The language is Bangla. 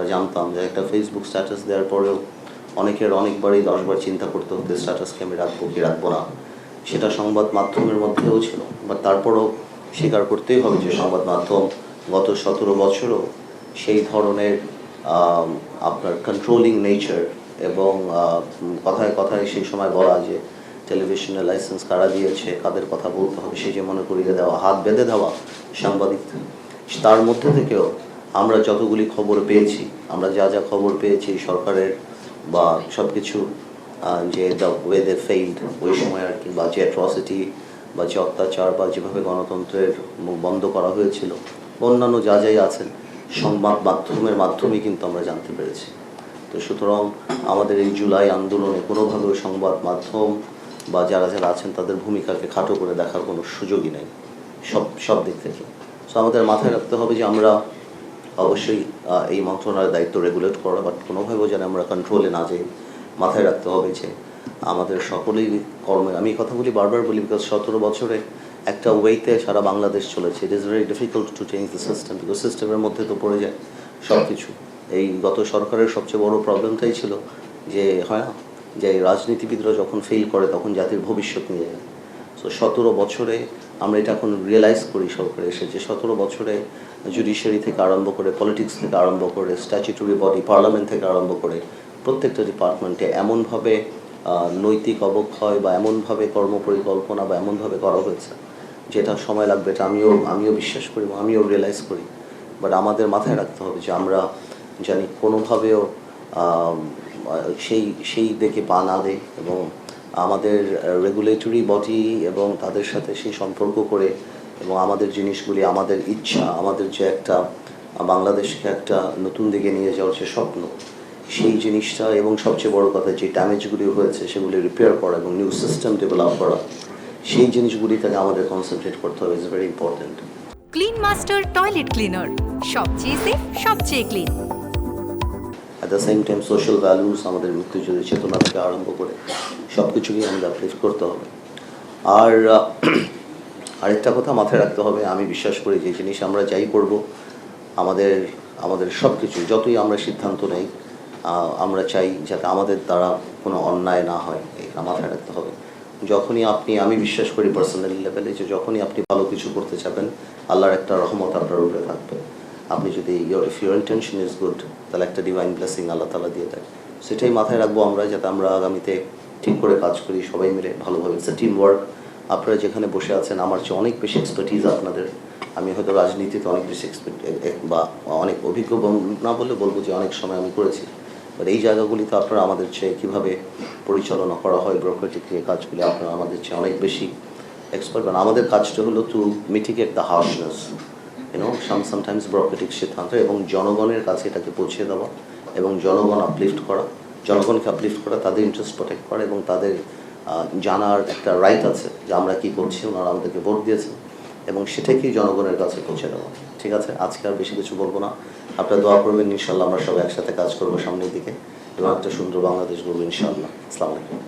আমরা জানতাম যে একটা ফেসবুক স্ট্যাটাস দেওয়ার পরেও অনেকের অনেকবারই 10বার চিন্তা করতে হতো স্ট্যাটাসকে আমি রাখবো কি রাখবো না। সেটা সংবাদ মাধ্যমের মধ্যেও ছিল, বাট তারপরও স্বীকার করতেই হবে যে সংবাদ মাধ্যম গত 17 বছরও সেই ধরনের আপনার কন্ট্রোলিং নেচার এবং কথায় কথায় সেই সময় বলা যে টেলিভিশনের লাইসেন্স কারা দিয়েছে, কাদের কথা বলতে হবে সেই যে মনে করিয়ে দেওয়া, হাত বেঁধে দেওয়া সাংবাদিক, তার মধ্যে থেকেও আমরা যতগুলি খবর পেয়েছি, আমরা যা যা খবর পেয়েছি সরকারের বা সব কিছু যে দ্য ওয়ে দে ফেইল্ড ওই সময় আর কি, বা যে অ্যাট্রসিটি বা যে অত্যাচার বা যেভাবে গণতন্ত্রের মুখ বন্ধ করা হয়েছিল, অন্যান্য যা যাই আছেন সংবাদ মাধ্যমের মাধ্যমেই কিন্তু আমরা জানতে পেরেছি। তো সুতরাং আমাদের এই জুলাই আন্দোলনে কোনোভাবেও সংবাদ মাধ্যম বা যারা যারা আছেন তাদের ভূমিকাকে খাটো করে দেখার কোনো সুযোগই নেই সব দিক থেকে। সো আমাদের মাথায় রাখতে হবে যে আমরা অবশ্যই এই মন্ত্রণালয়ের দায়িত্ব রেগুলেট করা, বাট কোনোভাবেও যেন আমরা কন্ট্রোলে না যাই। মাথায় রাখতে হবে যে আমাদের সকলেই কর্মে, আমি কথাগুলি বারবার বলি বিকজ 17 বছরে একটা ওয়েতে সারা বাংলাদেশ চলেছে। It is very difficult to change the system, because সিস্টেমের মধ্যে তো পড়ে যায় সব কিছু। এই গত সরকারের সবচেয়ে বড় প্রবলেমটাই ছিল যে হয় না যে রাজনীতিবিদরা যখন ফেল করে তখন জাতির ভবিষ্যৎ নিয়ে যায়। সো 17 বছরে আমরা এটা এখন রিয়েলাইজ করি সরকার এসেছে 17 বছরে জুডিশিয়ারি থেকে আরম্ভ করে, পলিটিক্স থেকে আরম্ভ করে, স্ট্যাচুটরি বডি পার্লামেন্ট থেকে আরম্ভ করে প্রত্যেকটা ডিপার্টমেন্টে এমনভাবে নৈতিক অবক্ষয় বা এমনভাবে কর্মপরিকল্পনা বা এমনভাবে করা হয়েছে যেটা সময় লাগবে, এটা আমিও বিশ্বাস করি, আমিও রিয়েলাইজ করি। বাট আমাদের মাথায় রাখতে হবে যে আমরা জানি কোনোভাবেও সেই দিকে পা না দেয় এবং আমাদের রেগুলেটরি বডি এবং তাদের সাথে সেই সম্পর্ক করে এবং আমাদের জিনিসগুলি, আমাদের ইচ্ছা, আমাদের যে একটা বাংলাদেশকে একটা নতুন দিকে নিয়ে যাওয়ার যে স্বপ্ন, সেই জিনিসটা এবং সবচেয়ে বড় কথা যে ড্যামেজগুলি হয়েছে সেগুলি রিপেয়ার করা এবং নিউ সিস্টেম ডেভেলপ করা, সেই জিনিসগুলি থেকে আমাদের কনসেন্ট্রেট করতে হবে। Is very important. Clean master toilet cleaner, সবচেয়ে সেফ, সবচেয়ে clean. At the same time social values, আমাদের মুক্তিযুদ্ধের চেতনা থেকে আরম্ভ করে সব কিছুকেই আমাদের আপলিফ্ট করতে হবে। আর আরেকটা কথা মাথায় রাখতে হবে, আমি বিশ্বাস করি যে জিনিস আমরা যাই করব আমাদের সব কিছু যতই আমরা সিদ্ধান্ত নেই, আমরা চাই যাতে আমাদের দ্বারা কোনো অন্যায় না হয়, এটা মাথায় রাখতে হবে। যখনই আমি বিশ্বাস করি পার্সোনাল লেভেলে যে যখনই আপনি ভালো কিছু করতে চাবেন আল্লাহর একটা রহমত আপনার উপরে থাকবে। আপনি যদি if your intention is good, তাহলে একটা ডিভাইন ব্লেসিং আল্লাহ তাআলা দিয়ে দেয়। সেটাই মাথায় রাখবো আমরা, যাতে আমরা আগামীতে ঠিক করে কাজ করি সবাই মিলে ভালোভাবে। It's a team work. আপনারা যেখানে বসে আছেন আমার চেয়ে অনেক বেশি এক্সপার্টিজ আপনাদের। আমি হয়তো রাজনীতিতে অনেক বেশি বা অনেক অভিজ্ঞ না বলে বলবো যে অনেক সময় আমি করেছি, বাট এই জায়গাগুলিতে আপনারা আমাদের চেয়ে কীভাবে পরিচালনা করা হয় ব্যুরোক্রেটিক কাজগুলি আপনারা আমাদের চেয়ে অনেক বেশি এক্সপার্ট। কারণ আমাদের কাজটা হলো to mitigate the harshness, sometimes bureaucratic সিদ্ধান্ত, এবং জনগণের কাছে এটাকে পৌঁছে দেওয়া এবং জনগণকে আপলিফ্ট করা, তাদের ইন্টারেস্ট প্রোটেক্ট করা এবং তাদের জানার একটা রাইট আছে যে আমরা কী করছি, ওনারা আমাদেরকে ভোট দিয়েছেন, এবং সেটাকেই জনগণের কাছে পৌঁছে দেওয়া। ঠিক আছে, আজকে আর বেশি কিছু বলবো না। আপনারা দোয়া করবেন, ইনশাল্লাহ আমরা সবাই একসাথে কাজ করবো সামনের দিকে এবং একটা সুন্দর বাংলাদেশ গড়বো ইনশাআল্লাহ। আসসালামু আলাইকুম।